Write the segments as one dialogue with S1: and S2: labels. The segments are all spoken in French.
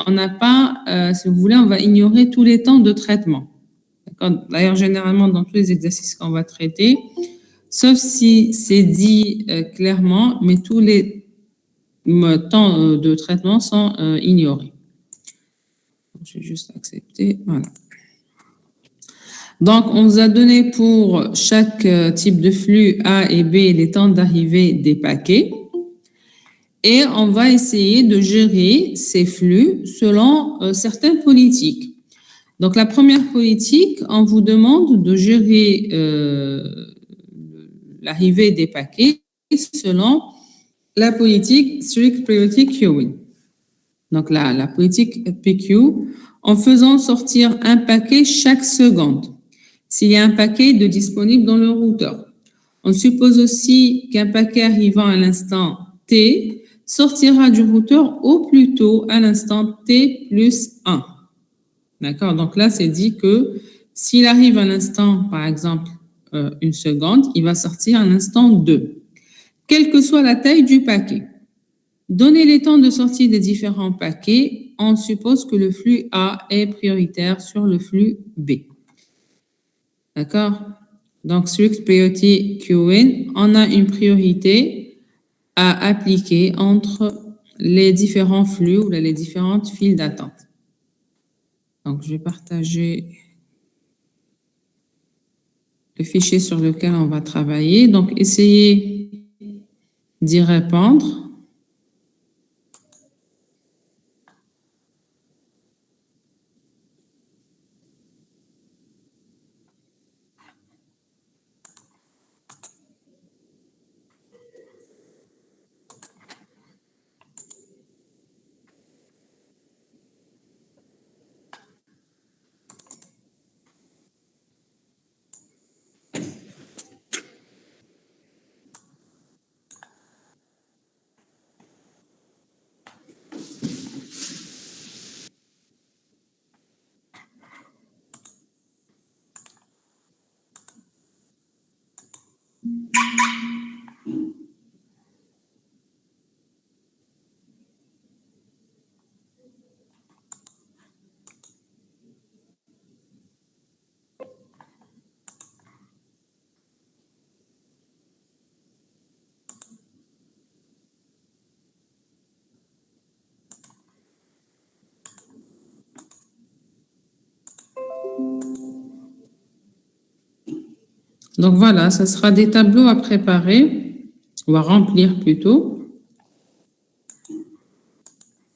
S1: on n'a pas, si vous voulez, on va ignorer tous les temps de traitement. D'ailleurs, généralement, dans tous les exercices qu'on va traiter, sauf si c'est dit clairement, mais tous les temps de traitement sont ignorés. Je vais juste accepter. Voilà. Donc, on vous a donné pour chaque type de flux A et B les temps d'arrivée des paquets. Et on va essayer de gérer ces flux selon certaines politiques. Donc, la première politique, on vous demande de gérer l'arrivée des paquets selon la politique Strict Priority Queuing. Donc, la politique PQ, en faisant sortir un paquet chaque seconde, s'il y a un paquet de disponible dans le routeur. On suppose aussi qu'un paquet arrivant à l'instant T sortira du routeur au plus tôt à l'instant T plus 1. D'accord? Donc là, c'est dit que s'il arrive à l'instant, par exemple, une seconde, il va sortir à l'instant 2. Quelle que soit la taille du paquet. Donner les temps de sortie des différents paquets, on suppose que le flux A est prioritaire sur le flux B. D'accord? Donc, strict priority queuing, on a une priorité à appliquer entre les différents flux ou les différentes files d'attente. Donc, je vais partager le fichier sur lequel on va travailler. Donc, essayez d'y répondre. Donc voilà, ce sera des tableaux à préparer, ou à remplir plutôt.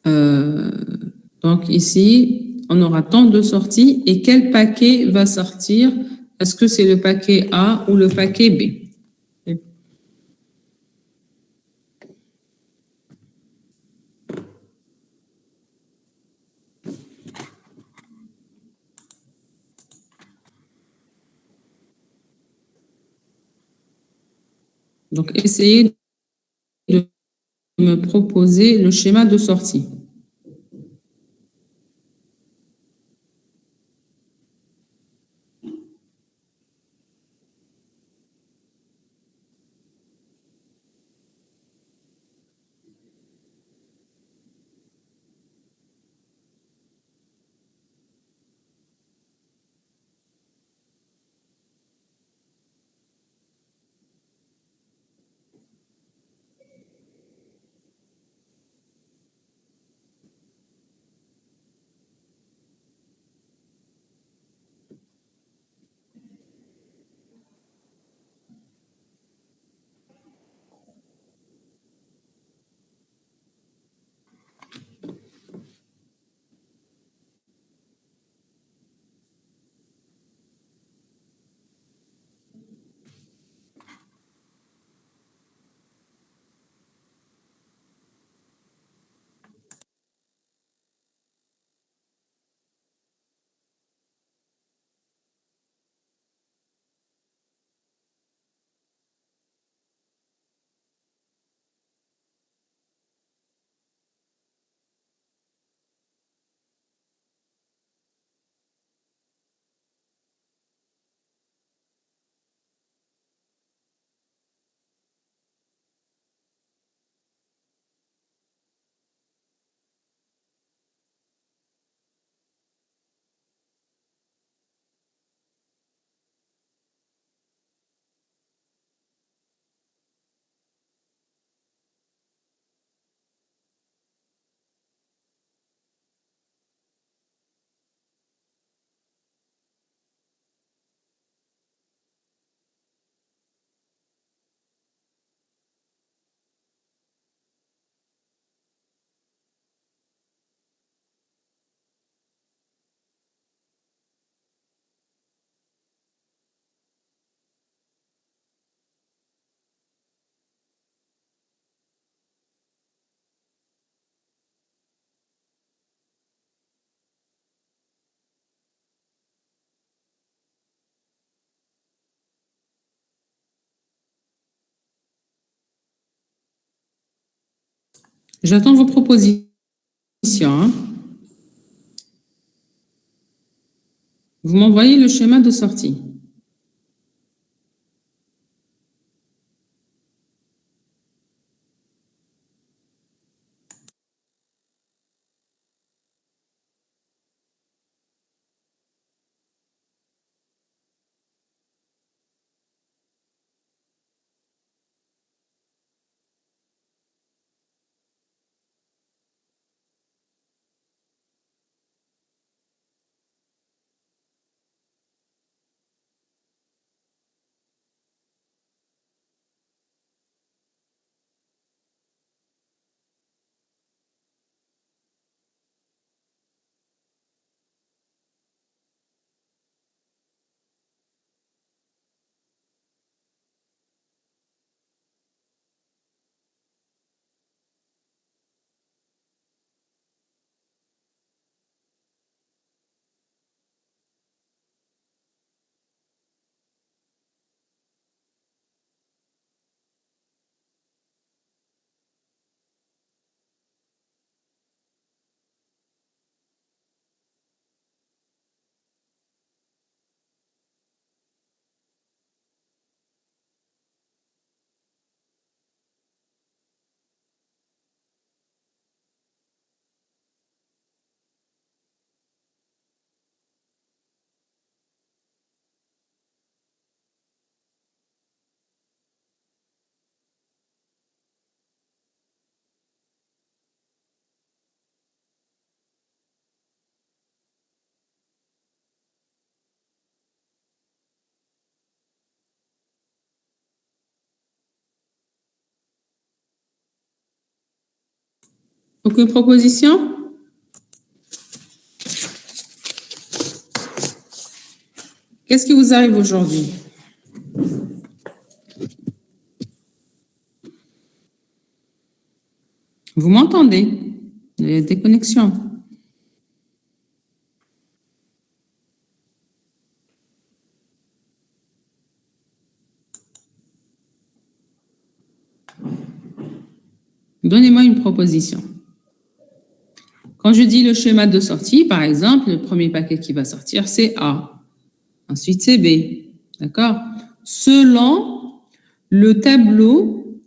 S1: Donc ici, on aura tant de sorties et quel paquet va sortir? Est-ce que c'est le paquet A ou le paquet B? Donc, essayez de me proposer le schéma de sortie. J'attends vos propositions. Hein. Vous m'envoyez le schéma de sortie. Aucune proposition? Qu'est-ce qui vous arrive aujourd'hui? Vous m'entendez? Il y a des connexions. Donnez-moi une proposition. Quand je dis le schéma de sortie, par exemple, le premier paquet qui va sortir, c'est A. Ensuite, c'est B. D'accord? Selon le tableau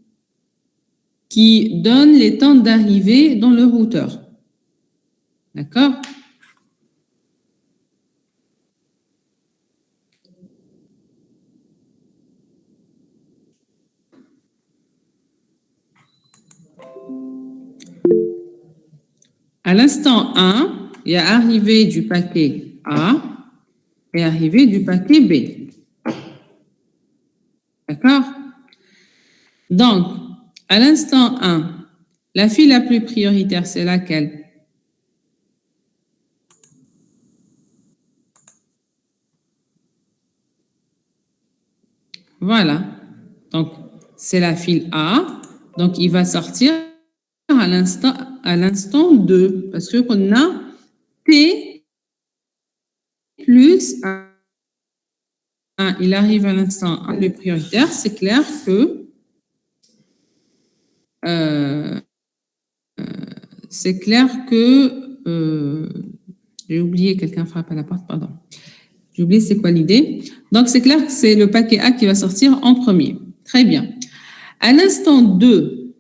S1: qui donne les temps d'arrivée dans le routeur. D'accord? À l'instant 1, il y a arrivée du paquet A et arrivée du paquet B. D'accord? Donc, à l'instant 1, la file la plus prioritaire, c'est laquelle? Voilà. Donc, c'est la file A. Donc, il va sortir à l'instant 2, parce qu'on a T plus 1. Il arrive à l'instant 1, le prioritaire, c'est clair que j'ai oublié, quelqu'un frappe à la porte, pardon. J'ai oublié c'est quoi l'idée. Donc, c'est clair que c'est le paquet A qui va sortir en premier. Très bien. À l'instant 2,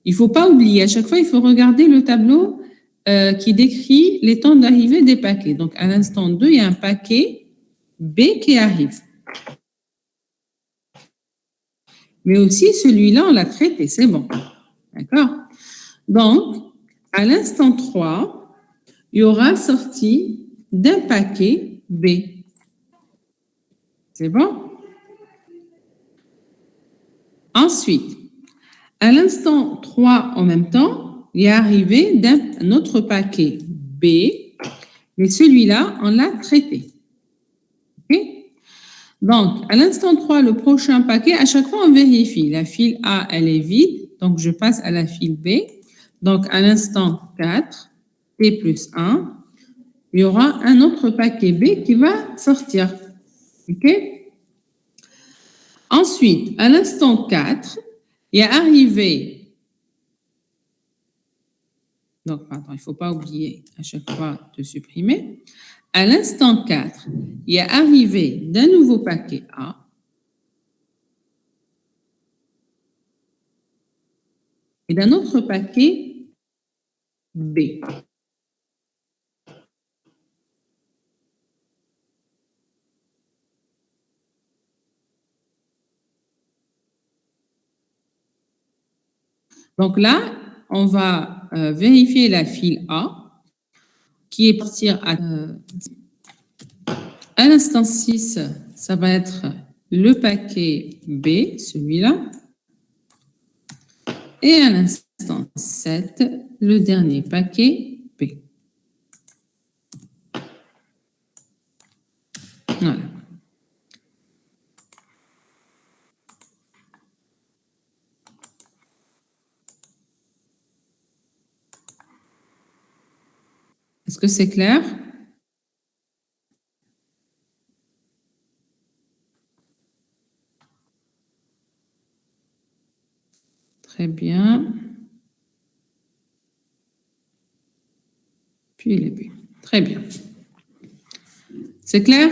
S1: il ne faut pas oublier, à chaque fois, il faut regarder le tableau qui décrit les temps d'arrivée des paquets. Donc, à l'instant 2, il y a un paquet B qui arrive. Mais aussi, celui-là, on l'a traité, c'est bon. D'accord? Donc, à l'instant 3, il y aura sortie d'un paquet B. C'est bon? Ensuite, à l'instant 3 en même temps, il est arrivé d'un autre paquet B, mais celui-là, on l'a traité. Okay? Donc, à l'instant 3, le prochain paquet, à chaque fois, on vérifie. La file A, elle est vide, donc je passe à la file B. Donc, à l'instant 4, T plus 1, il y aura un autre paquet B qui va sortir. OK? Ensuite, à l'instant 4, il est arrivé Donc, pardon, il ne faut pas oublier à chaque fois de supprimer. À l'instant 4, il est arrivé d'un nouveau paquet A. Et d'un autre paquet B. Donc là, on va vérifier la file A qui est partir à l'instant 6, ça va être le paquet B, celui-là. Et à l'instant 7, le dernier paquet B. Voilà. Est-ce que c'est clair? Très bien. Puis les B. Très bien. C'est clair?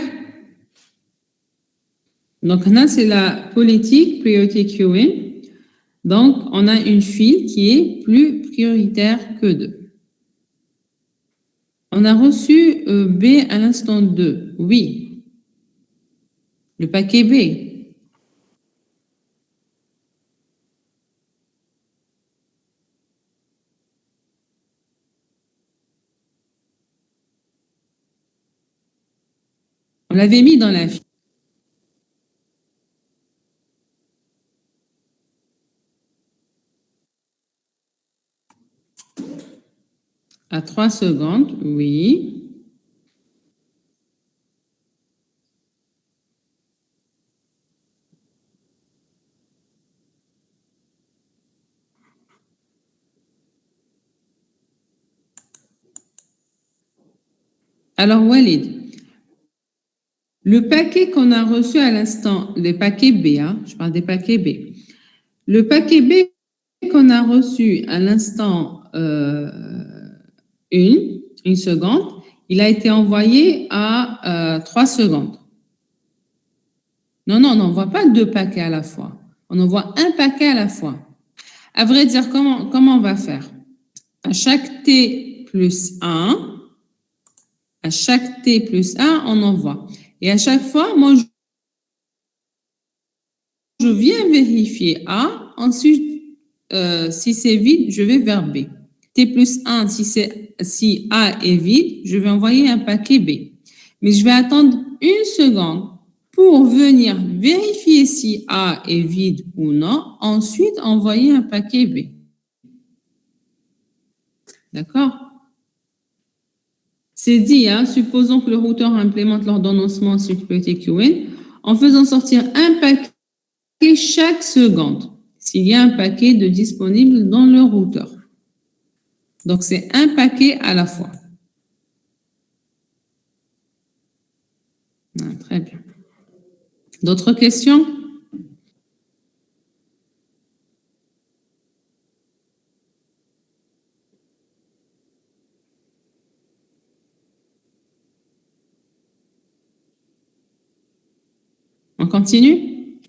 S1: Donc là, c'est la politique priority queuing. Donc, on a une file qui est plus prioritaire que 2. On a reçu B à l'instant 2. Oui. Le paquet B. On l'avait mis dans la file. À 3 secondes, oui. Alors, Walid, le paquet qu'on a reçu à l'instant, les paquets B, hein, je parle des paquets B. Le paquet B qu'on a reçu à l'instant 1 seconde, il a été envoyé à 3 secondes. Non, on n'envoie pas 2 paquets à la fois. On envoie un paquet à la fois. À vrai dire, comment on va faire? À chaque T plus 1, à chaque T plus 1, on envoie. Et à chaque fois, moi, je viens vérifier A. Ensuite, si c'est vide, je vais vers B. T plus 1, si A est vide, je vais envoyer un paquet B. Mais je vais attendre 1 seconde pour venir vérifier si A est vide ou non. Ensuite, envoyer un paquet B. D'accord? C'est dit, hein, supposons que le routeur implémente l'ordonnancement security queuing en faisant sortir un paquet chaque seconde s'il y a un paquet de disponible dans le routeur. Donc, c'est un paquet à la fois. Ah, très bien. D'autres questions? On continue?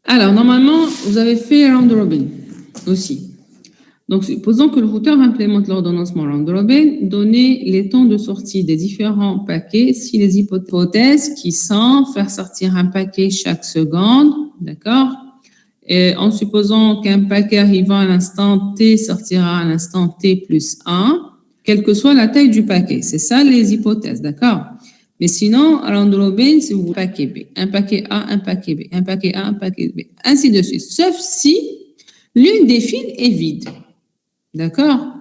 S1: Alors, normalement, vous avez fait round robin aussi. Donc, supposons que le routeur implémente l'ordonnancement round robin, donnez les temps de sortie des différents paquets si les hypothèses qui sont faire sortir un paquet chaque seconde, d'accord? Et en supposant qu'un paquet arrivant à l'instant T sortira à l'instant T plus 1, quelle que soit la taille du paquet. C'est ça les hypothèses, d'accord? Mais sinon, round robin, c'est un paquet B, un paquet A, un paquet B, un paquet A, un paquet B, ainsi de suite. Sauf si l'une des files est vide. D'accord?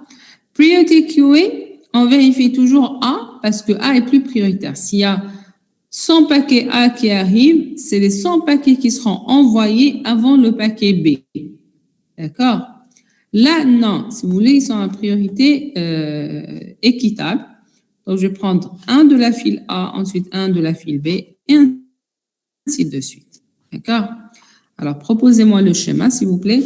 S1: Priority queuing, on vérifie toujours A parce que A est plus prioritaire. S'il y a 100 paquets A qui arrivent, c'est les 100 paquets qui seront envoyés avant le paquet B. D'accord? Là, non. Si vous voulez, ils sont en priorité équitable. Donc, je vais prendre un de la file A, ensuite un de la file B, et ainsi de suite. D'accord? Alors, proposez-moi le schéma, s'il vous plaît.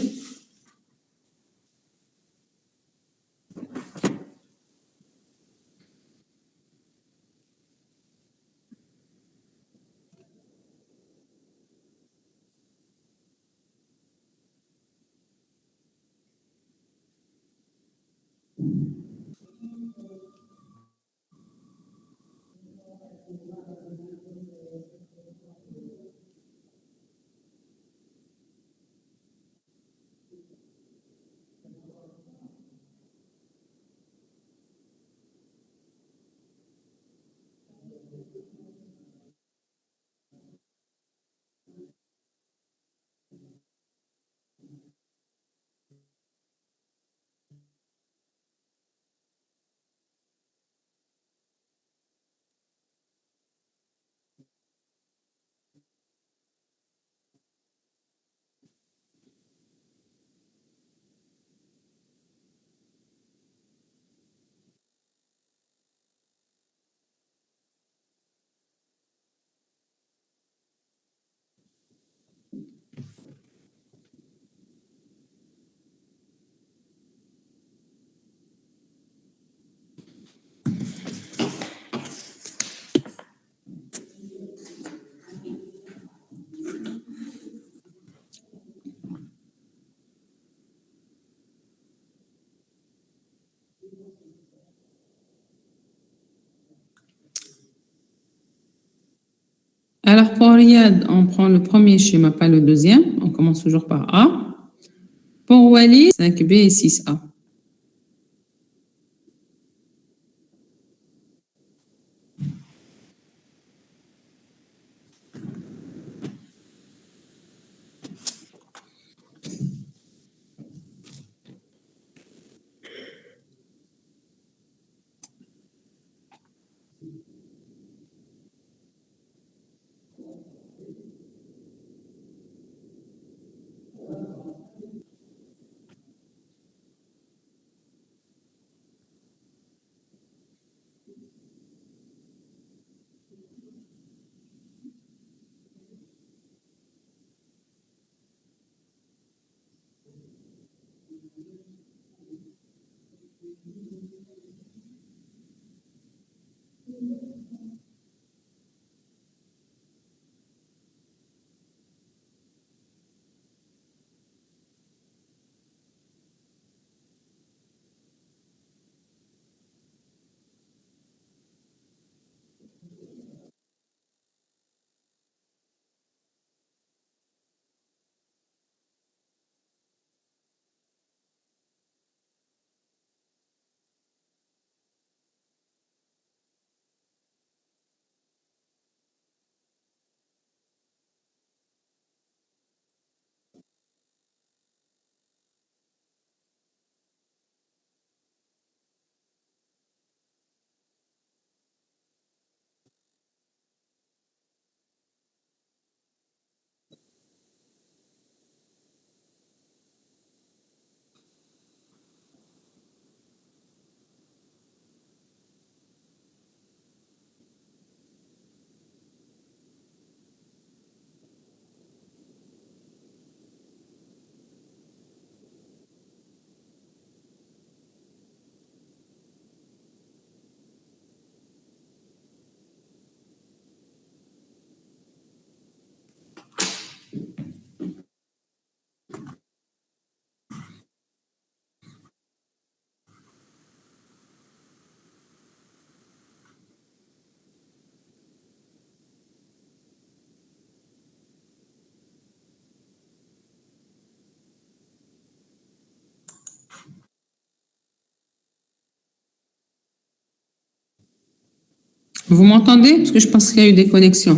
S1: Alors, pour Riyad, on prend le premier schéma, pas le deuxième. On commence toujours par A. Pour Wali, 5B et 6A. Vous m'entendez? Parce que je pense qu'il y a eu des connexions.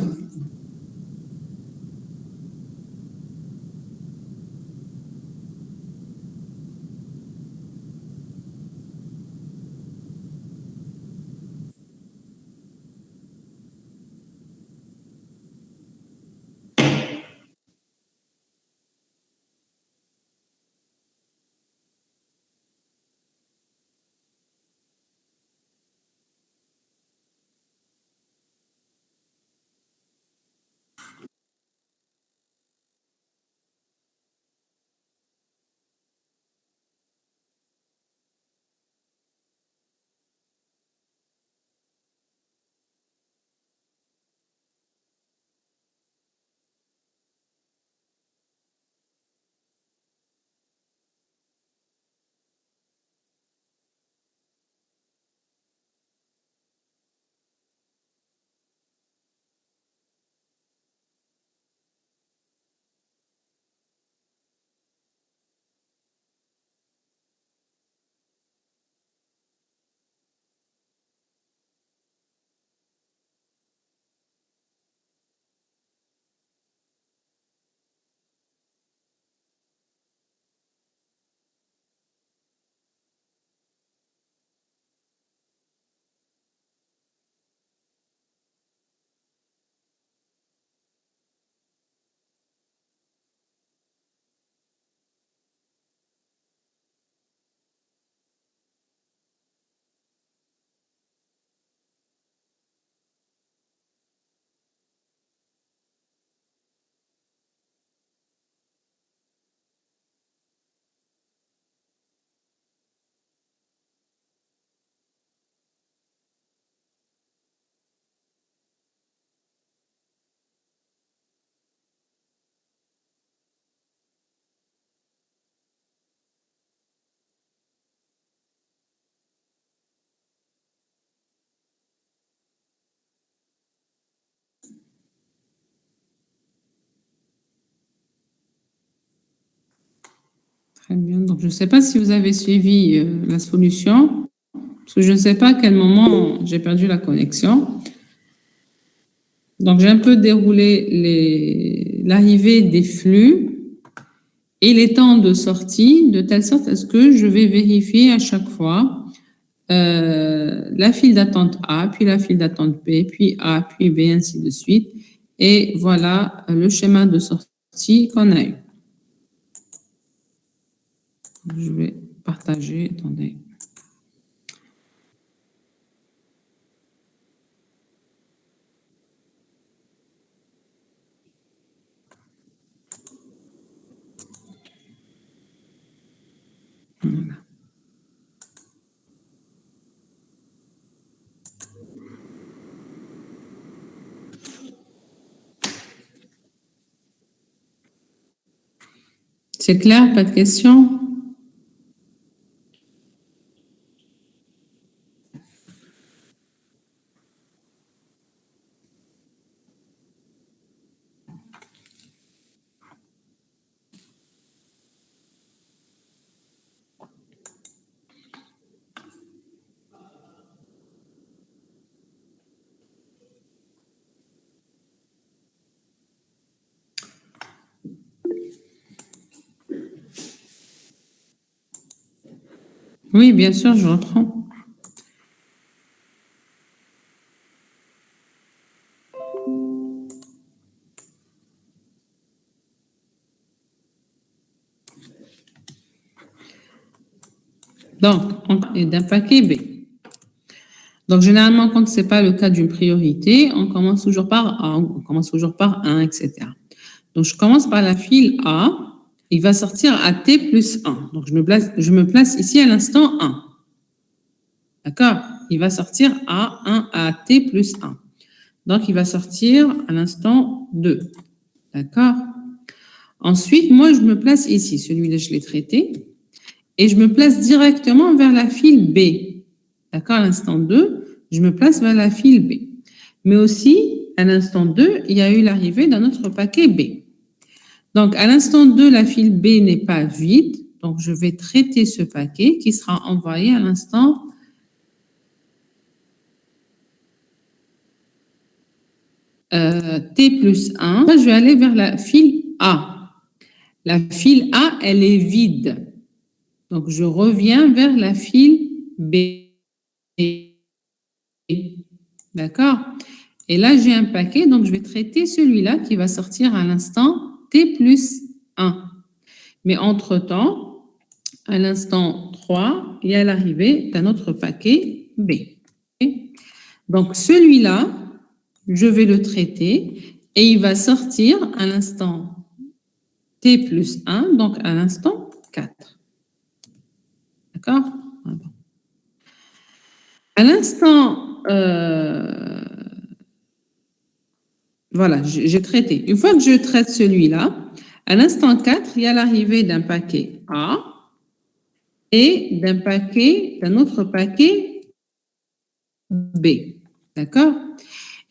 S1: Très bien. Donc, je ne sais pas si vous avez suivi la solution, parce que je ne sais pas à quel moment j'ai perdu la connexion. Donc, j'ai un peu déroulé l'arrivée des flux et les temps de sortie, de telle sorte à ce que je vais vérifier à chaque fois la file d'attente A, puis la file d'attente B, puis A, puis B, ainsi de suite. Et voilà le schéma de sortie qu'on a eu. Je vais partager, attendez. Voilà. C'est clair, pas de questions? Oui, bien sûr, je reprends. Donc, on est d'un paquet B. Donc, généralement, quand ce n'est pas le cas d'une priorité, on commence toujours par A, on commence toujours par 1, etc. Donc, je commence par la file A. Il va sortir à T plus 1. Donc, je me place ici à l'instant 1. D'accord? Il va sortir à 1 à T plus 1. Donc, il va sortir à l'instant 2. D'accord? Ensuite, moi, je me place ici. Celui-là, je l'ai traité. Et je me place directement vers la file B. D'accord? À l'instant 2, je me place vers la file B. Mais aussi, à l'instant 2, il y a eu l'arrivée d'un autre paquet B. Donc, à l'instant 2, la file B n'est pas vide. Donc, je vais traiter ce paquet qui sera envoyé à l'instant T plus 1. Je vais aller vers la file A. La file A, elle est vide. Donc, je reviens vers la file B. D'accord? Et là, j'ai un paquet, donc je vais traiter celui-là qui va sortir à l'instant T plus 1. Mais entre-temps, à l'instant 3, il y a l'arrivée d'un autre paquet B. Donc, celui-là, je vais le traiter et il va sortir à l'instant T plus 1, donc à l'instant 4. D'accord? À l'instant, voilà, j'ai traité. Une fois que je traite celui-là, à l'instant 4, il y a l'arrivée d'un paquet A et d'un autre paquet B. D'accord?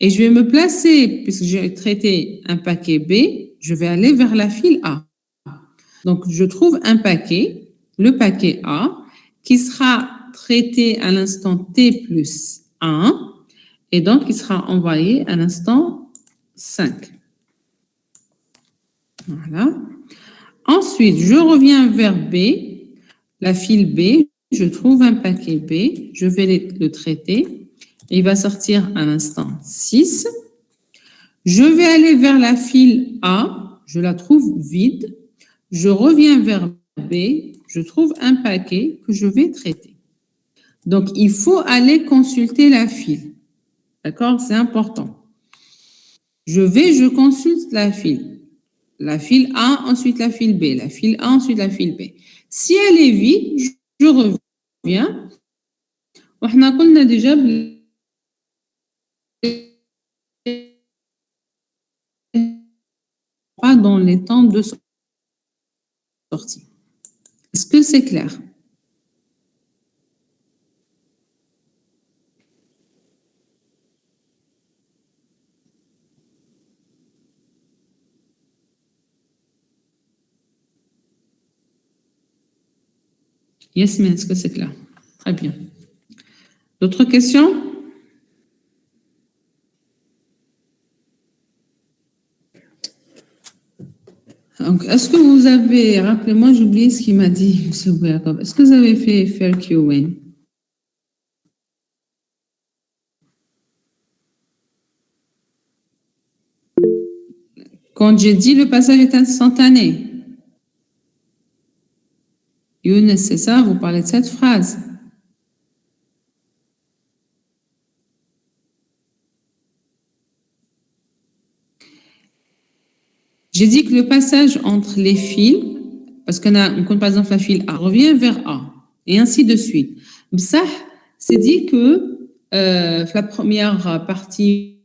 S1: Et je vais me placer, puisque j'ai traité un paquet B, je vais aller vers la file A. Donc, je trouve un paquet, le paquet A, qui sera traité à l'instant T plus 1, et donc il sera envoyé à l'instant 5. Voilà. Ensuite, je reviens vers B, la file B, je trouve un paquet B, je vais le traiter, il va sortir à l'instant 6. Je vais aller vers la file A, je la trouve vide, je reviens vers B, je trouve un paquet que je vais traiter. Donc, il faut aller consulter la file. D'accord? C'est important. Je consulte la file. La file A, ensuite la file B. La file A, ensuite la file B. Si elle est vide, je reviens. On a déjà pas dans les temps de sortie. Est-ce que c'est clair? Yes, mais est-ce que c'est clair? Très bien. D'autres questions? Donc, est-ce que vous avez, rappelez-moi, j'ai oublié ce qu'il m'a dit, M. Bouyakob. Est-ce que vous avez fait FLQA? Quand j'ai dit le passage est instantané, Younes, c'est ça, vous parlez de cette phrase. J'ai dit que le passage entre les fils, parce on compte par exemple la file A, revient vers A, et ainsi de suite. Ça, c'est dit que la première partie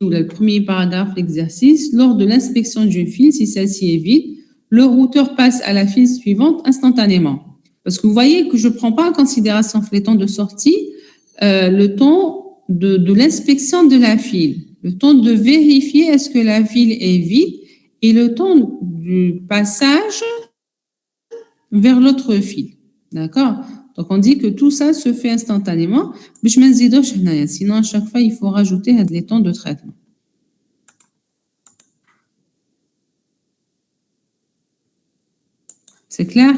S1: ou le premier paragraphe de l'exercice, lors de l'inspection d'une file, si celle-ci est vide, le routeur passe à la file suivante instantanément. Parce que vous voyez que je ne prends pas en considération les temps de sortie, le temps de l'inspection de la file, le temps de vérifier est-ce que la file est vide et le temps du passage vers l'autre file. D'accord? Donc on dit que tout ça se fait instantanément. Sinon, à chaque fois, il faut rajouter les temps de traitement. C'est clair?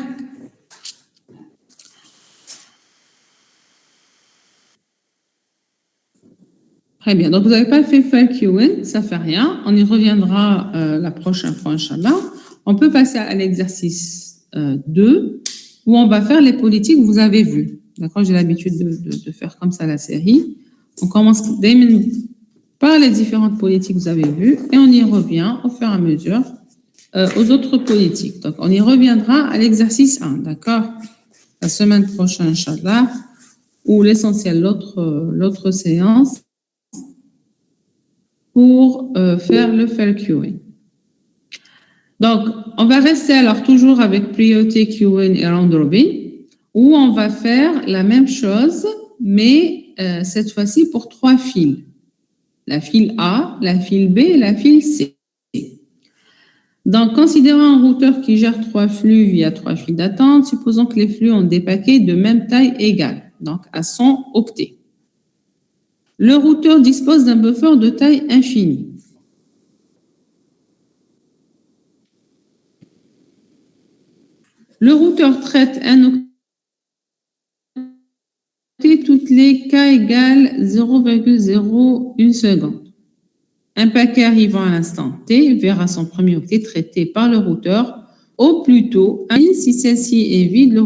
S1: Très bien. Donc, vous n'avez pas fait FAQ, ça fait rien. On y reviendra la prochaine fois, Inch'Allah. On peut passer à l'exercice 2, où on va faire les politiques que vous avez vues. D'accord? J'ai l'habitude de faire comme ça la série. On commence par les différentes politiques que vous avez vues et on y revient au fur et à mesure aux autres politiques. Donc, on y reviendra à l'exercice 1, d'accord? La semaine prochaine, Inch'Allah, ou l'essentiel, l'autre séance, pour faire le FLQA. Donc, on va rester alors toujours avec priorité QA et round robin, où on va faire la même chose, mais cette fois-ci pour 3 fils. La file A, la file B et la file C. Donc, considérant un routeur qui gère 3 flux via 3 files d'attente, supposons que les flux ont des paquets de même taille égale, donc à 100 octets. Le routeur dispose d'un buffer de taille infinie. Le routeur traite un octet toutes les k égale 0,01 seconde. Un paquet arrivant à l'instant T verra son premier octet traité par le routeur au plus tôt. Si celle-ci est vide, le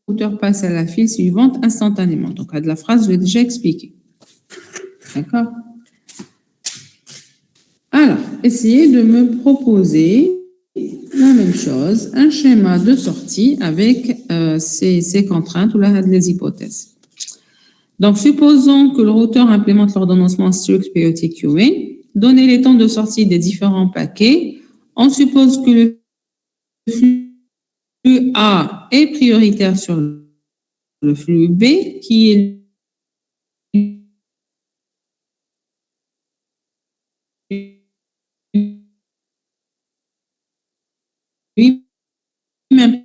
S1: routeur passe à la file suivante instantanément. Donc, à de la phrase, je l'ai déjà expliqué. D'accord? Alors, essayez de me proposer la même chose, un schéma de sortie avec ces contraintes ou les hypothèses. Donc, supposons que le routeur implémente l'ordonnancement strict chaotic queuing. Donnez les temps de sortie des différents paquets. On suppose que le flux A est prioritaire sur le flux B, qui est lui-même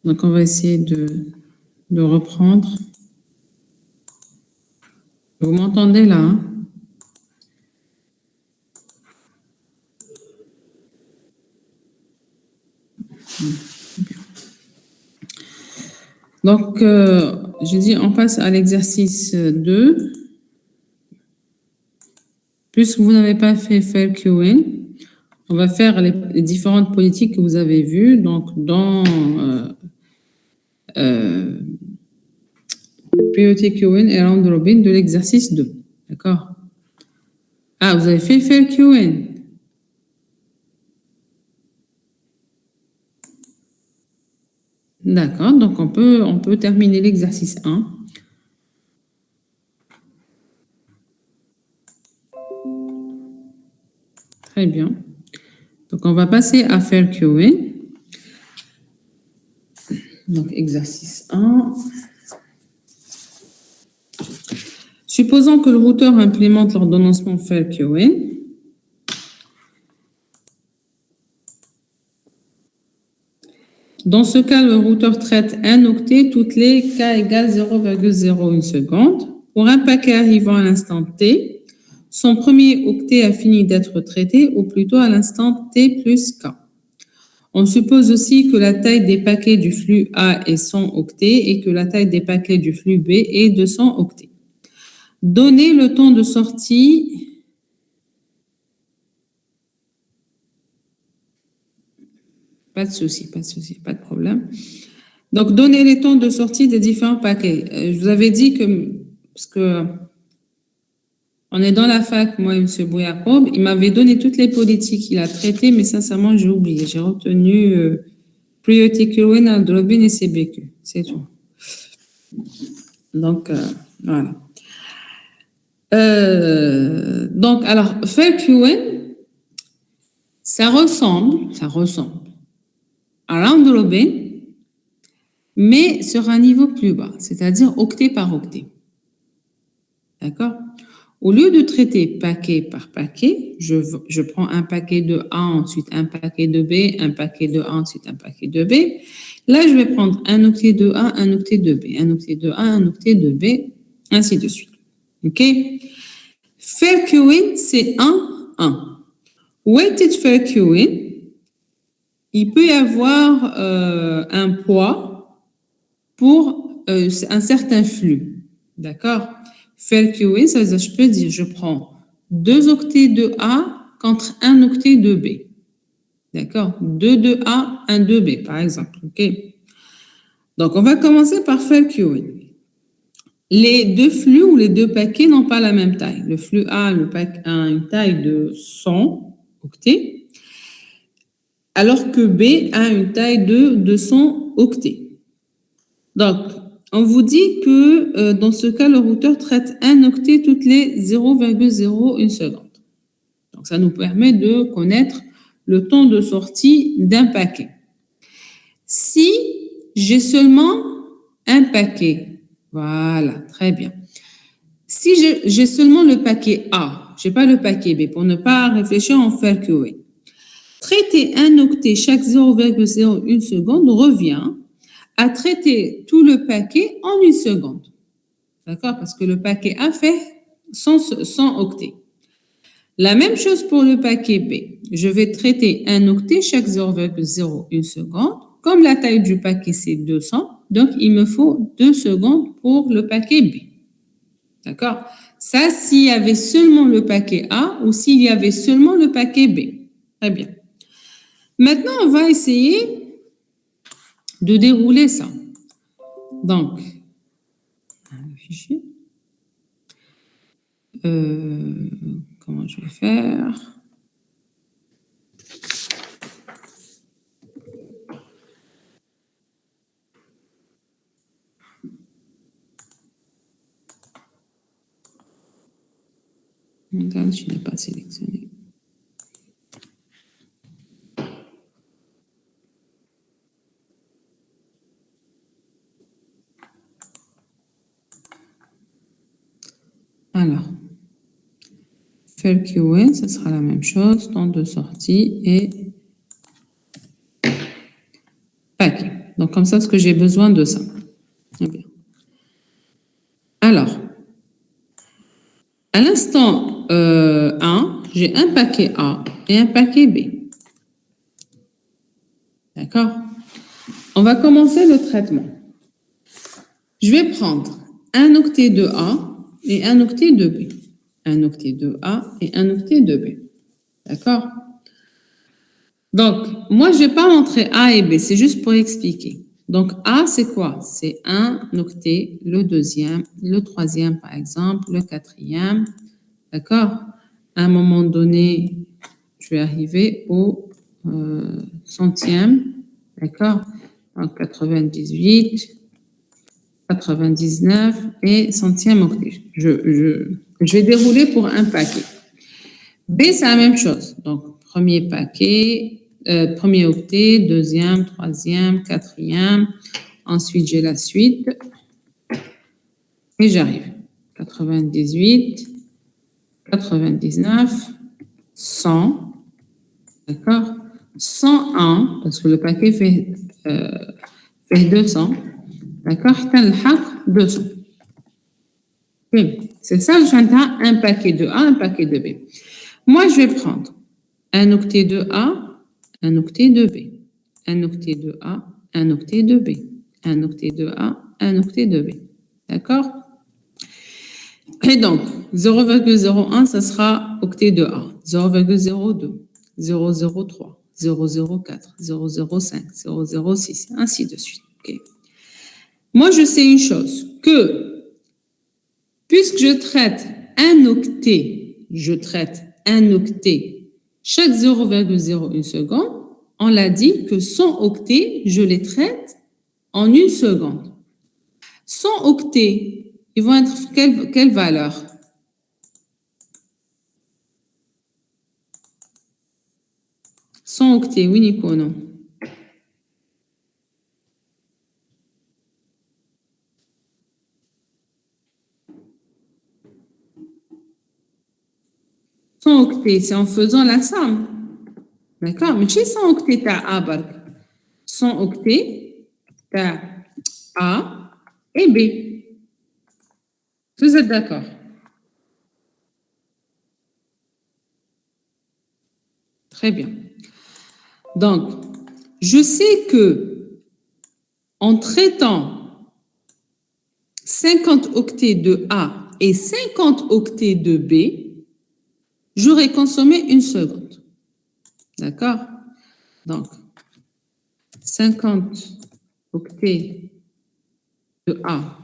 S1: Donc, on va essayer de reprendre. Vous m'entendez là, hein? Donc, j'ai dit, on passe à l'exercice 2. Puisque vous n'avez pas fait faire QN, on va faire les différentes politiques que vous avez vues. Donc, dans priority QN et round robin de l'exercice 2. D'accord? Ah, vous avez fait faire QN. D'accord, donc on peut terminer l'exercice 1. Très bien. Donc on va passer à faire QN. Donc exercice 1. Supposons que le routeur implémente l'ordonnancement faire QN. Dans ce cas, le routeur traite un octet toutes les k égale 0,01 seconde. Pour un paquet arrivant à l'instant t, son premier octet a fini d'être traité, ou plutôt à l'instant t plus k. On suppose aussi que la taille des paquets du flux A est 100 octets et que la taille des paquets du flux B est 200 octets. Donnez le temps de sortie pas de souci, pas de problème. Donc, donnez les temps de sortie des différents paquets. Je vous avais dit que, parce que on est dans la fac, moi et M. Bouyakob, il m'avait donné toutes les politiques qu'il a traitées, mais sincèrement, j'ai oublié. J'ai retenu Priority QN, Aldrobin et CBQ. C'est tout. Donc, voilà. Donc, alors, faire QN, ça ressemble à round robin, mais sur un niveau plus bas, c'est-à-dire octet par octet. D'accord? Au lieu de traiter paquet par paquet, je prends un paquet de A, ensuite un paquet de B, un paquet de A, ensuite un paquet de B. Là, je vais prendre un octet de A, un octet de B, un octet de A, un octet de B, ainsi de suite. OK? Fair queuing, c'est 1. Weighted fair queuing, il peut y avoir un poids pour un certain flux. D'accord? Fair queuing, ça veut dire, je peux dire, je prends 2 octets de A contre 1 octet de B. D'accord? 2 de A, 1 de B, par exemple. OK? Donc, on va commencer par fair queuing. Les deux flux ou les deux paquets n'ont pas la même taille. Le flux A a une taille de 100 octets, alors que B a une taille de 200 octets. Donc, on vous dit que dans ce cas, le routeur traite un octet toutes les 0,01 seconde. Donc, ça nous permet de connaître le temps de sortie d'un paquet. Si j'ai seulement un paquet, voilà, très bien. Si j'ai seulement le paquet A, je n'ai pas le paquet B, pour ne pas réfléchir en faire que oui. Traiter un octet chaque 0,01 seconde revient à traiter tout le paquet en 1 seconde. D'accord? Parce que le paquet A fait 100 octets. La même chose pour le paquet B. Je vais traiter un octet chaque 0,01 seconde. Comme la taille du paquet, c'est 200, donc il me faut 2 secondes pour le paquet B. D'accord? Ça, s'il y avait seulement le paquet A ou s'il y avait seulement le paquet B. Très bien. Maintenant, on va essayer de dérouler ça. Donc, un fichier. Comment je vais faire? Regarde, je n'ai pas sélectionné. Alors, faire QA, ce sera la même chose, temps de sortie et paquet. Donc, comme ça, ce que j'ai besoin de ça. Très bien. Alors, à l'instant 1, j'ai un paquet A et un paquet B. D'accord? On va commencer le traitement. Je vais prendre un octet de A et un octet de B. Un octet de A et un octet de B. D'accord? Donc, moi, je ne vais pas montrer A et B, c'est juste pour expliquer. Donc, A, c'est quoi? C'est un octet, le deuxième, le troisième, par exemple, le quatrième. D'accord? À un moment donné, je vais arriver au centième. D'accord? Donc, 98, 99 et centième octet. Je vais dérouler pour un paquet. B, c'est la même chose. Donc, premier paquet, premier octet, deuxième, troisième, quatrième. Ensuite, j'ai la suite. Et j'arrive. 98, 99, 100. D'accord? 101, parce que le paquet fait 200. D'accord? 200. C'est ça, j'entends un paquet de A, un paquet de B. Moi, je vais prendre un octet de A, un octet de B, un octet de A, un octet de B, un octet de A, un octet de B. D'accord? Et donc, 0,01, ça sera octet de A. 0,02, 0,03, 0,04, 0,05, 0,06, ainsi de suite. Okay. Moi, je sais une chose, que puisque je traite un octet, chaque 0,01 seconde, on l'a dit que 100 octets, je les traite en une seconde. 100 octets, ils vont être quelle valeur? « 100 octets, oui, Nico, non? « 100 octets, c'est en faisant la somme. D'accord? Mais chez 100 octets, tu as A, 100 octets, tu as A et B. Vous êtes d'accord? Très bien. Donc, je sais que en traitant 50 octets de A et 50 octets de B, j'aurais consommé une seconde. D'accord? Donc, 50 octets de A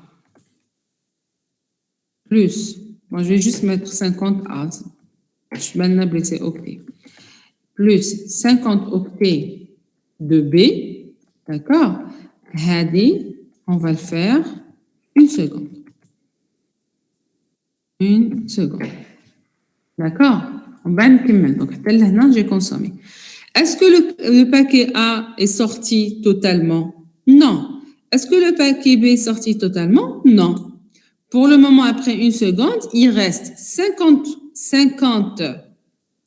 S1: plus, moi je vais juste mettre 50 A, je suis maintenant blessé octets, plus 50 octets de B, d'accord? On va le faire une seconde. Une seconde. D'accord? On va le donc, maintenant, j'ai consommé. Est-ce que le paquet A est sorti totalement? Non. Est-ce que le paquet B est sorti totalement? Non. Pour le moment, après une seconde, il reste 50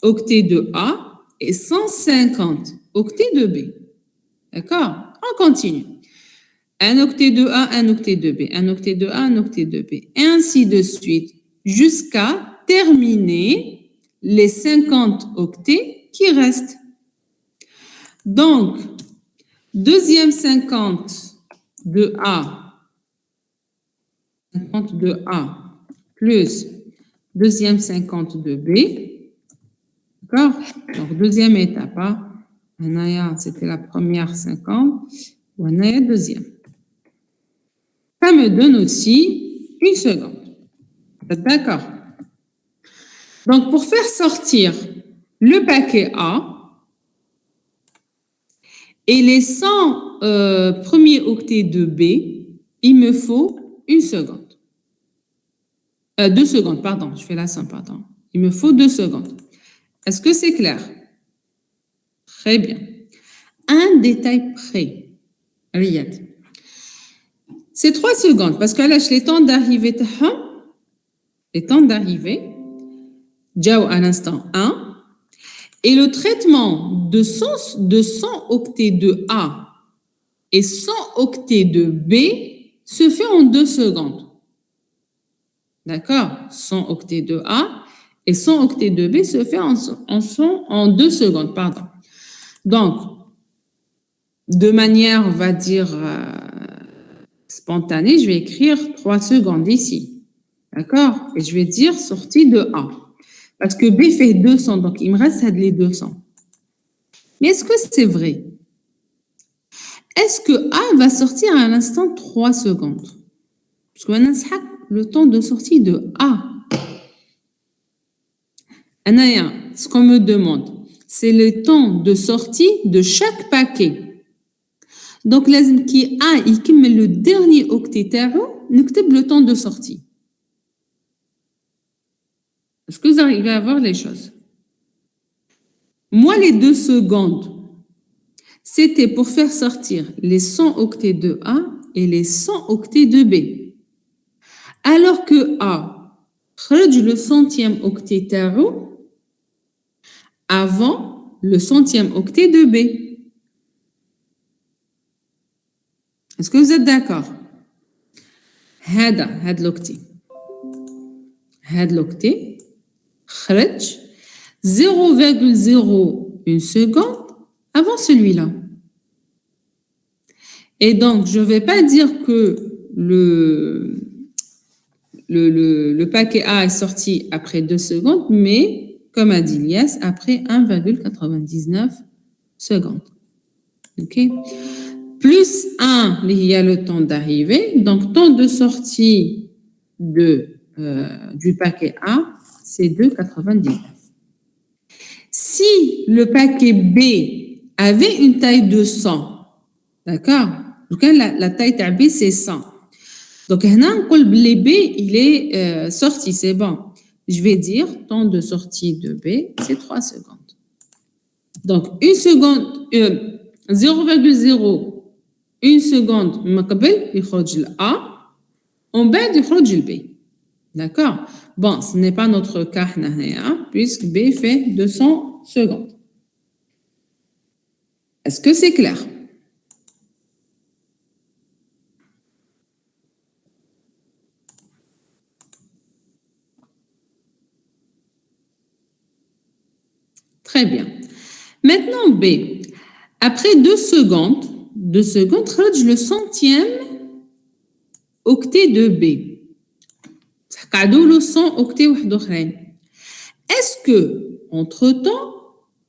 S1: octets de A et 150 octets de B. D'accord? On continue. Un octet de A, un octet de B, un octet de A, un octet de B, et ainsi de suite, jusqu'à terminer les 50 octets qui restent. Donc, deuxième 50 de A plus deuxième 50 de B. D'accord? Donc, deuxième étape. C'était la première 50. Deuxième. Ça me donne aussi une seconde. D'accord? Donc, pour faire sortir le paquet A et les 100 premiers octets de B, il me faut une seconde. 2 secondes, pardon. Je fais la somme, pardon. Il me faut 2 secondes. Est-ce que c'est clair? Très bien. Un détail près. Riyad. C'est 3 secondes parce que là, les temps d'arrivée, Jao à l'instant 1, et le traitement de 100 octets de A et 100 octets de B se fait en 2 secondes. D'accord? 100 octets de A et 100 octets de B se fait en 2 secondes, pardon. Donc, de manière, on va dire, spontanée, je vais écrire 3 secondes ici. D'accord? Et je vais dire sortie de A. Parce que B fait 200, donc il me reste les 200. Mais est-ce que c'est vrai? Est-ce que A va sortir à l'instant 3 secondes? Parce que maintenant, c'est le temps de sortie de A. Anaya, ce qu'on me demande, c'est le temps de sortie de chaque paquet. Donc, لازم qui A يكمل le dernier octet تاعو نكتب le temps de sortie. Est-ce que vous arrivez à voir les choses? Moi, les 2 secondes, c'était pour faire sortir les 100 octets de A et les 100 octets de B. Alors que A خرج le centième octet تاعو avant le centième octet de B. Est-ce que vous êtes d'accord? هاد l'octet خرج 0,01 seconde avant celui-là. Et donc, je ne vais pas dire que le paquet A est sorti après 2 secondes, mais, comme a dit Lias, après 1,99 secondes. OK? Plus 1, il y a le temps d'arrivée. Donc, temps de sortie du paquet A, c'est 2,99. Si le paquet B avait une taille de 100, d'accord? Donc, la taille de B, c'est 100. Donc, le B, il est sorti, c'est bon. Je vais dire, temps de sortie de B, c'est 3 secondes. Donc, 1 seconde, 0,01 seconde, il خرج le A, en bas, il خرج le B. D'accord? Bon, ce n'est pas notre cas, puisque B fait 200 secondes. Est-ce que c'est clair? Très bien. Maintenant, B. Après 2 secondes, خرج le centième octet de B. قعدوا له 100 octets واحد اخرين. Est-ce que, entre-temps,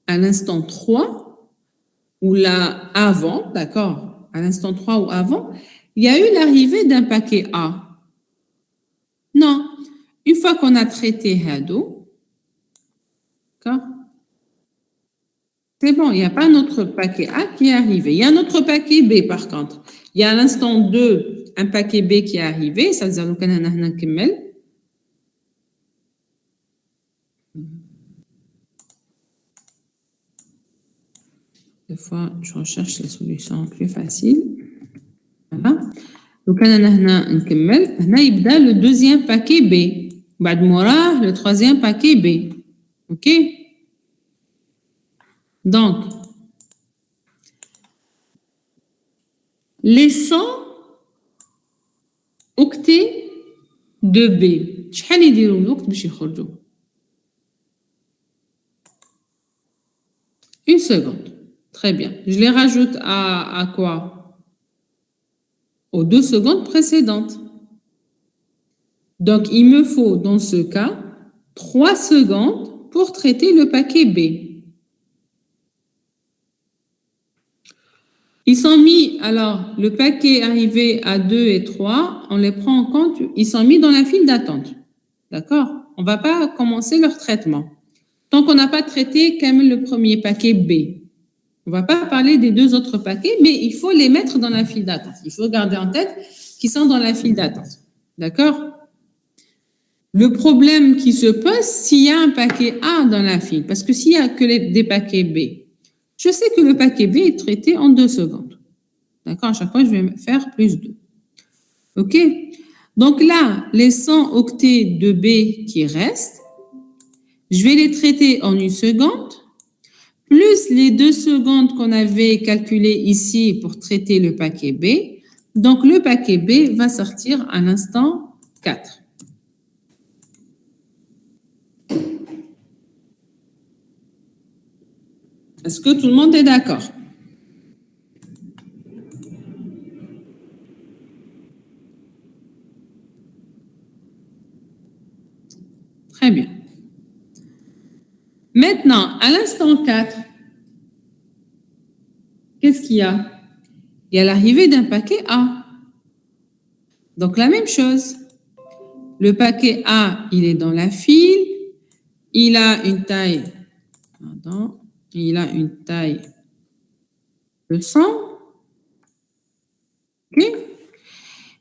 S1: à l'instant 3, ou là avant, d'accord, à l'instant 3 ou avant, il y a eu l'arrivée d'un paquet A? Non. Une fois qu'on a traité Hado, d'accord, c'est bon, il n'y a pas notre paquet A qui est arrivé. Il y a notre paquet B, par contre. Il y a à l'instant 2, un paquet B qui est arrivé, ça veut dire que nous allons نكمل. Des fois, je recherche la solution plus facile. Voilà. Donc, on a le deuxième paquet B. بعد موراه, le troisième paquet B. OK? Donc, les 100 octets de B. شحال يديروا الوقت باش يخرجوا؟ 1 seconde. Très bien. Je les rajoute à quoi? Aux 2 secondes précédentes. Donc, il me faut, dans ce cas, 3 secondes pour traiter le paquet B. Ils sont mis, alors, le paquet arrivé à 2 et 3, on les prend en compte, ils sont mis dans la file d'attente. D'accord? On ne va pas commencer leur traitement. Tant qu'on n'a pas traité quand même le premier paquet B. On ne va pas parler des 2 autres paquets, mais il faut les mettre dans la file d'attente. Il faut garder en tête qu'ils sont dans la file d'attente. D'accord? Le problème qui se pose, s'il y a un paquet A dans la file, parce que s'il n'y a que des paquets B, je sais que le paquet B est traité en 2 secondes. D'accord? À chaque fois, je vais faire plus 2. OK? Donc là, les 100 octets de B qui restent, je vais les traiter en 1 seconde, plus les 2 secondes qu'on avait calculées ici pour traiter le paquet B. Donc, le paquet B va sortir à l'instant 4. Est-ce que tout le monde est d'accord? Très bien. Maintenant, à l'instant 4, qu'est-ce qu'il y a? Il y a l'arrivée d'un paquet A. Donc, la même chose. Le paquet A, il est dans la file. Il a une taille, pardon, il a une taille de 100. OK?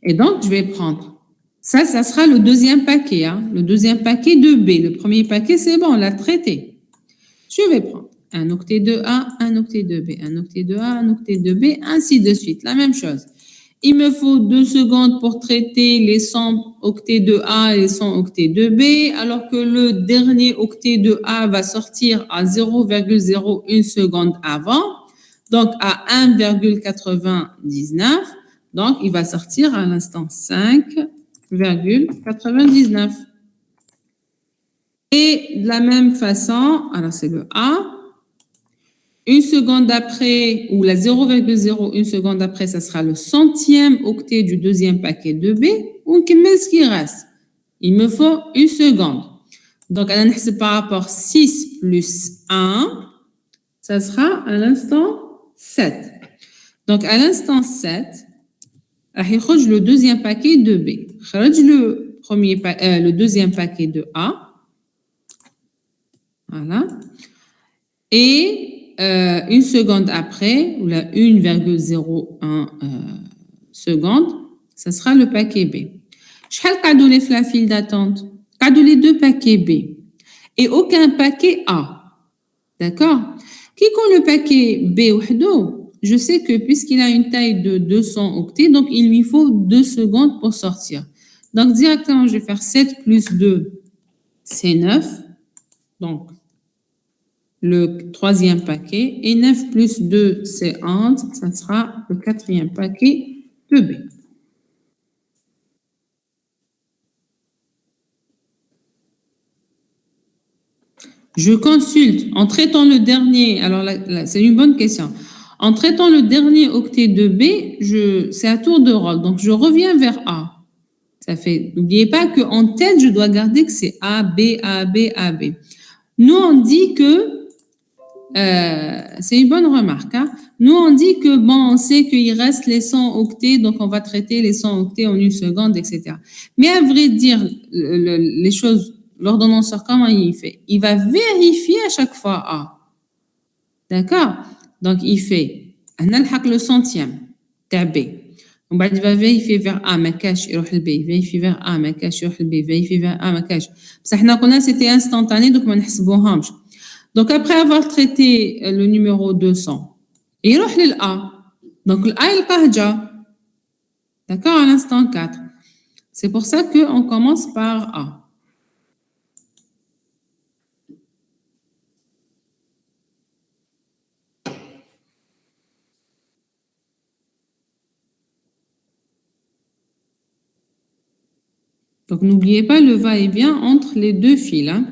S1: Et donc, je vais prendre. Ça sera le deuxième paquet. Hein, le deuxième paquet de B. Le premier paquet, c'est bon, on l'a traité. Je vais prendre un octet de A, un octet de B, un octet de A, un octet de B, ainsi de suite. La même chose. Il me faut 2 secondes pour traiter les 100 octets de A et les 100 octets de B, alors que le dernier octet de A va sortir à 0,01 seconde avant, donc à 1,99. Donc, il va sortir à l'instant 5,99. Et de la même façon, alors c'est le A, 1 seconde après, ou la 0,01 seconde après, ça sera le centième octet du deuxième paquet de B. Ou qu'est-ce qui reste? Il me faut 1 seconde. Donc, c'est par rapport 6 plus 1, ça sera à l'instant 7. Donc, à l'instant 7, le deuxième paquet de B. Le deuxième paquet de A. Voilà. Et 1 seconde après, ou la 1,01 seconde, ça sera le paquet B. Je vais la file d'attente. Les 2 paquets B. Et aucun paquet A. D'accord? Qui compte le paquet B ou je sais que puisqu'il a une taille de 200 octets, donc il lui faut 2 secondes pour sortir. Donc directement, je vais faire 7 plus 2, c'est 9. Donc, le troisième paquet. Et 9 plus 2, c'est 11. Ça sera le quatrième paquet de B. Je consulte en traitant le dernier. Alors là, c'est une bonne question. En traitant le dernier octet de B, c'est à tour de rôle. Donc, je reviens vers A. Ça fait, n'oubliez pas qu'en tête, je dois garder que c'est A, B, A, B, A, B. Nous, on dit que c'est une bonne remarque. Hein? Nous, on dit que, bon, on sait qu'il reste les 100 octets, donc on va traiter les 100 octets en 1 seconde, etc. Mais à vrai dire, les choses, l'ordonnanceur, comment il fait? Il va vérifier à chaque fois A. D'accord? Donc, il fait, on a le centième, B. On va vérifier vers A, ma cache, il B. Vérifier vers A, ma cache, il B. Vérifier vers A, ma cache. Ça, c'était instantané, donc on ne sait. Donc, après avoir traité le numéro 200, il va le A. Donc, le A, il part déjà. D'accord, à l'instant 4. C'est pour ça qu'on commence par A. Donc, n'oubliez pas le va-et-vient entre les 2 fils. Hein.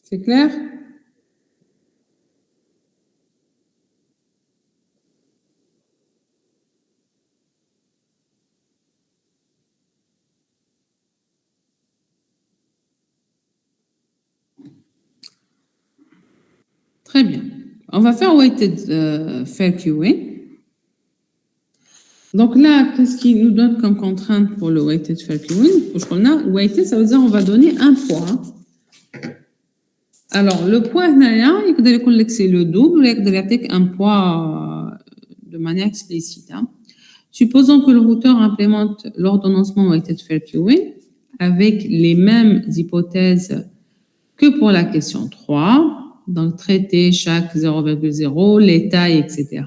S1: C'est clair? Très bien. On va faire weighted fair queuing. Donc là, qu'est-ce qui nous donne comme contrainte pour le weighted fair queuing? Weighted, ça veut dire on va donner un poids. Alors, le poids, c'est le double, avec un poids de manière explicite. Supposons que le routeur implémente l'ordonnancement weighted fair queuing avec les mêmes hypothèses que pour la question 3, donc traiter chaque 0,0, les tailles, etc.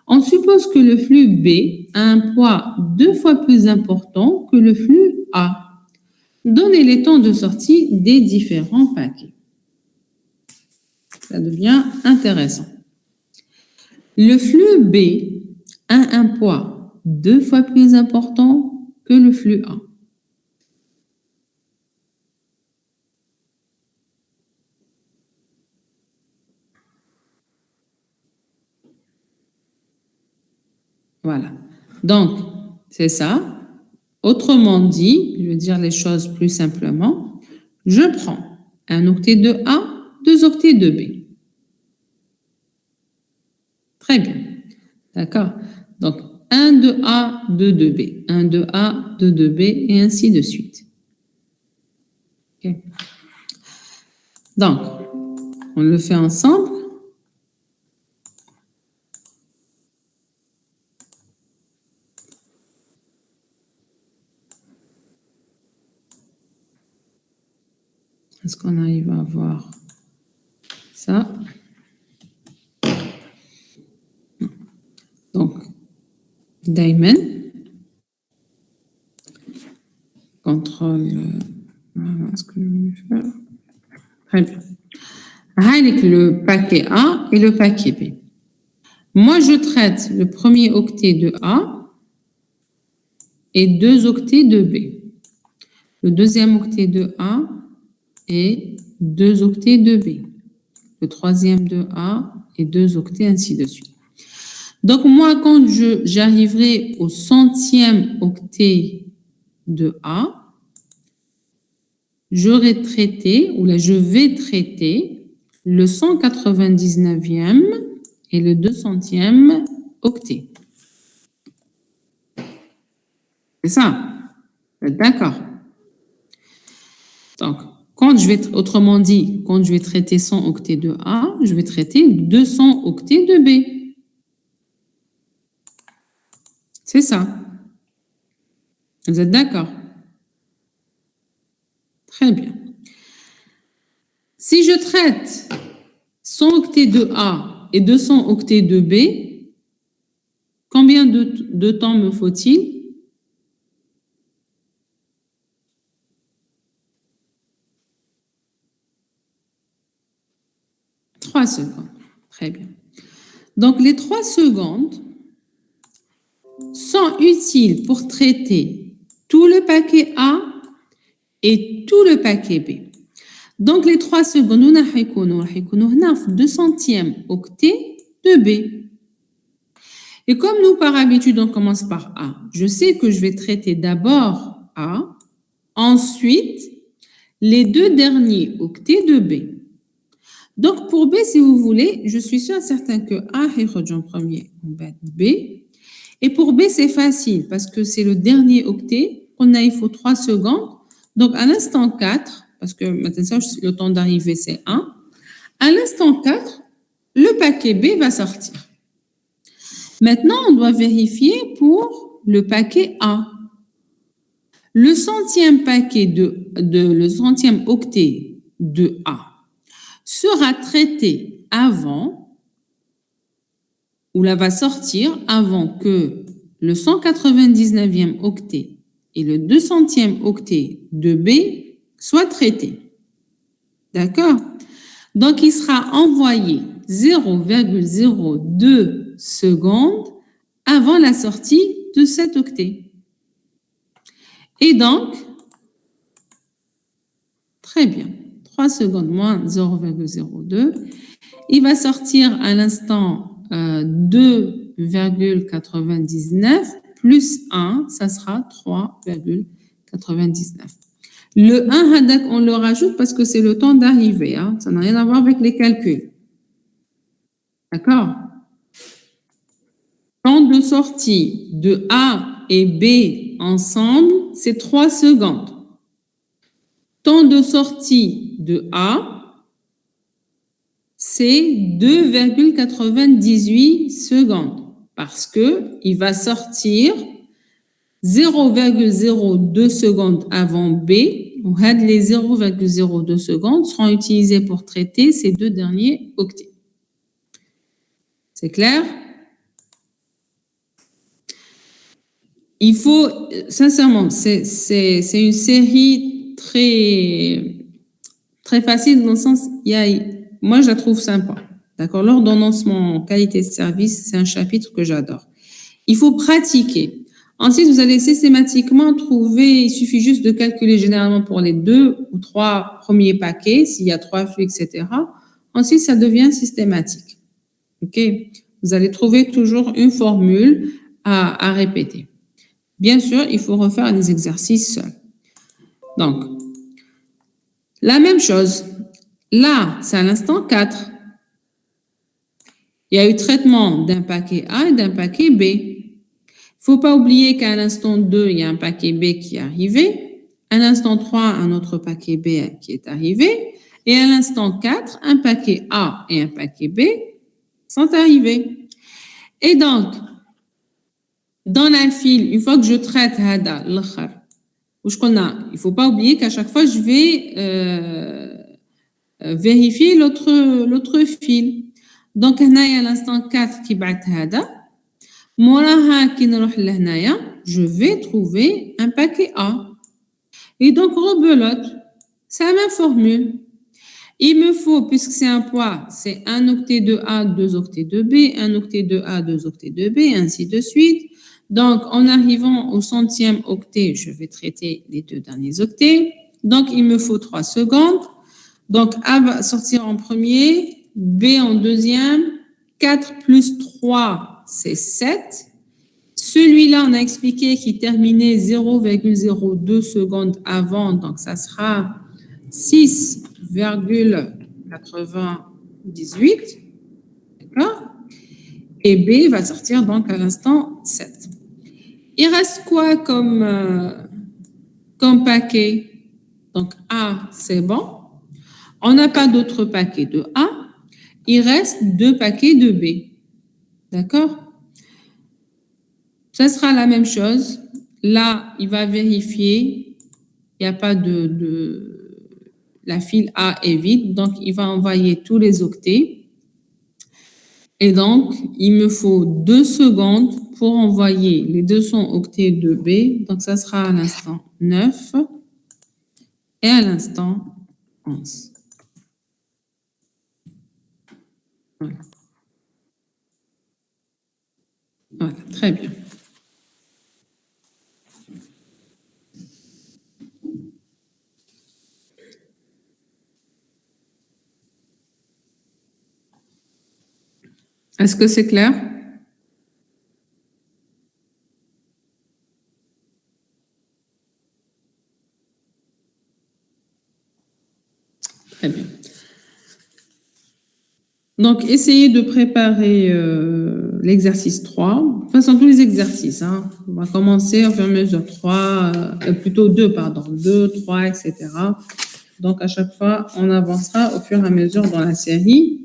S1: On suppose que le flux B a un poids 2 fois plus important que le flux A. Donnez les temps de sortie des différents paquets. Ça devient intéressant. Le flux B a un poids 2 fois plus important que le flux A. Voilà. Donc, c'est ça. Autrement dit, je vais dire les choses plus simplement, je prends un octet de A, 2 octets de B. Très bien. D'accord? Donc, 1 de A, 2 de B. 1 de A, 2 de B, et ainsi de suite. Okay. Donc, on le fait ensemble. Est-ce qu'on arrive à voir ça? Donc, Diamond, contrôle, voilà ce que je vais faire. Très bien. Avec le paquet A et le paquet B. Moi, je traite le premier octet de A et 2 octets de B. Le deuxième octet de A et 2 octets de B. Le troisième de A et 2 octets, ainsi de suite. Donc, moi, quand j'arriverai au centième octet de A, j'aurai traité, ou là, je vais traiter le 199e et le 200e octet. C'est ça? D'accord. Donc, autrement dit, quand je vais traiter 100 octets de A, je vais traiter 200 octets de B. C'est ça. Vous êtes d'accord? Très bien. Si je traite 100 octets de A et 200 octets de B, combien de temps me faut-il? « 3 secondes. Très bien. Donc, les 3 secondes sont utiles pour traiter tout le paquet A et tout le paquet B. Donc, les 3 secondes, on a 200e octet de B. Et comme nous, par habitude, on commence par A, je sais que je vais traiter d'abord A, ensuite les 2 derniers octets de B. Donc, pour B, si vous voulez, je suis sûr et certain que A est en premier, on va B. Et pour B, c'est facile parce que c'est le dernier octet. On a, il faut 3 secondes. Donc, à l'instant 4, parce que maintenant, le temps d'arriver, c'est 1. À l'instant 4, le paquet B va sortir. Maintenant, on doit vérifier pour le paquet A. Le centième paquet le centième octet de A sera traité avant, ou là va sortir avant que le 199e octet et le 200e octet de B soient traités. D'accord? Donc, il sera envoyé 0,02 secondes avant la sortie de cet octet. Et donc, très bien, 3 secondes moins 0,02. Il va sortir à l'instant 2,99 plus 1, ça sera 3,99. Le 1, hadak, on le rajoute parce que c'est le temps d'arrivée. Hein. Ça n'a rien à voir avec les calculs. D'accord? Temps de sortie de A et B ensemble, c'est 3 secondes. Temps de sortie de A, c'est 2,98 secondes parce que il va sortir 0,02 secondes avant B. Les 0,02 secondes seront utilisées pour traiter ces deux derniers octets. C'est clair? Il faut, sincèrement, c'est une série très facile dans le sens, moi je la trouve sympa. D'accord? L'ordonnancement qualité de service, c'est un chapitre que j'adore. Il faut pratiquer. Ensuite, vous allez systématiquement trouver, il suffit juste de calculer généralement pour les 2 ou 3 premiers paquets, s'il y a 3 flux, etc. Ensuite, ça devient systématique. OK? Vous allez trouver toujours une formule à répéter. Bien sûr, il faut refaire des exercices seuls. Donc, la même chose. Là, c'est à l'instant 4. Il y a eu traitement d'un paquet A et d'un paquet B. Il ne faut pas oublier qu'à l'instant 2, il y a un paquet B qui est arrivé. À l'instant 3, un autre paquet B qui est arrivé. Et à l'instant 4, un paquet A et un paquet B sont arrivés. Et donc, dans la file, une fois que je traite Hada, l'autre, il ne faut pas oublier qu'à chaque fois, je vais vérifier l'autre file. Donc, à l'instant 4 qui bat Hada, je vais trouver un paquet A. Et donc, rebelote, c'est la même formule. Il me faut, puisque c'est un poids, c'est un octet de A, 2 octets de B, un octet de A, 2 octets de B, ainsi de suite. Donc, en arrivant au centième octet, je vais traiter les deux derniers octets. Donc, il me faut 3 secondes. Donc, A va sortir en premier, B en deuxième. 4 plus 3, c'est 7. Celui-là, on a expliqué qu'il terminait 0,02 secondes avant. Donc, ça sera 6,98. D'accord? Et B va sortir donc à l'instant 7. Il reste quoi comme paquet? Donc, A, c'est bon. On n'a pas d'autres paquets de A. Il reste 2 paquets de B. D'accord? Ça sera la même chose. Là, il va vérifier. Il n'y a pas la file A est vide. Donc, il va envoyer tous les octets. Et donc, il me faut 2 secondes pour envoyer les 200 octets de B. Donc, ça sera à l'instant 9 et à l'instant 11. Voilà. Voilà, très bien. Est-ce que c'est clair? Très bien. Donc, essayez de préparer l'exercice 3. De toute façon, tous les exercices. Hein. On va commencer au fur et à mesure 3, plutôt 2, pardon. 2, 3, etc. Donc, à chaque fois, on avancera au fur et à mesure dans la série.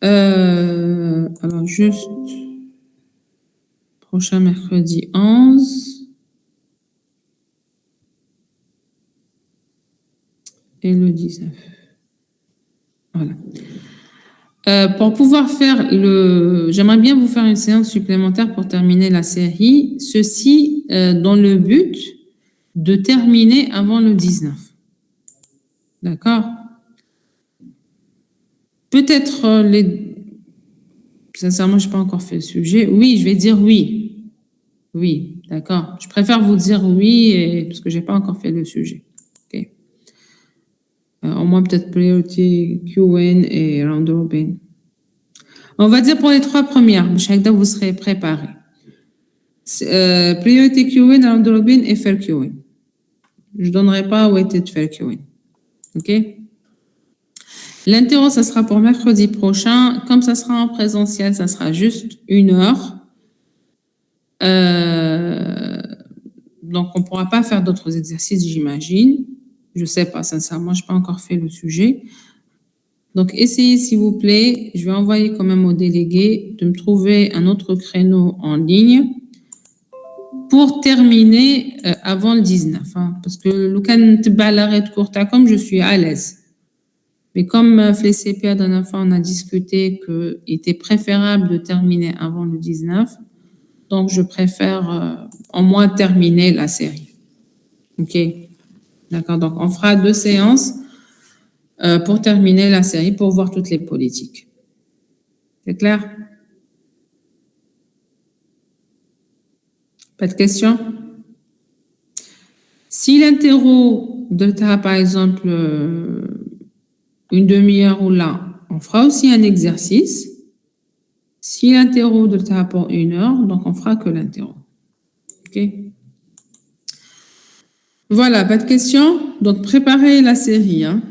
S1: Alors, juste prochain mercredi 11. Et le 19. Voilà. Pour pouvoir faire j'aimerais bien vous faire une séance supplémentaire pour terminer la série. Ceci dans le but de terminer avant le 19. D'accord? Peut-être sincèrement, je n'ai pas encore fait le sujet. Oui, je vais dire oui. Oui, d'accord. Je préfère vous dire oui parce que je n'ai pas encore fait le sujet. Okay. Au moins peut-être priority Q&A et round robin. On va dire pour les 3 premières, chaque fois vous serez préparé. Priority Q&A, round robin et faire Q&A. Je ne donnerai pas où était de faire Q&A. OK? L'interro, ça sera pour mercredi prochain. Comme ça sera en présentiel, ça sera juste 1 heure. Donc, on ne pourra pas faire d'autres exercices, j'imagine. Je ne sais pas, sincèrement, je n'ai pas encore fait le sujet. Donc, essayez, s'il vous plaît, je vais envoyer quand même au délégué de me trouver un autre créneau en ligne pour terminer avant le 19. Hein, parce que le cas de l'arrêt de courte comme je suis à l'aise. Mais comme les CP, la dernière fois, on a discuté qu'il était préférable de terminer avant le 19, donc je préfère au moins terminer la série. OK? D'accord, donc on fera 2 séances pour terminer la série, pour voir toutes les politiques. C'est clair? Pas de questions? Si l'interro de ta, par exemple, une demi-heure ou là, on fera aussi un exercice. Si l'interro de ta pour 1 heure, donc on fera que l'interro. OK? Voilà, pas de questions? Donc préparez la série, hein.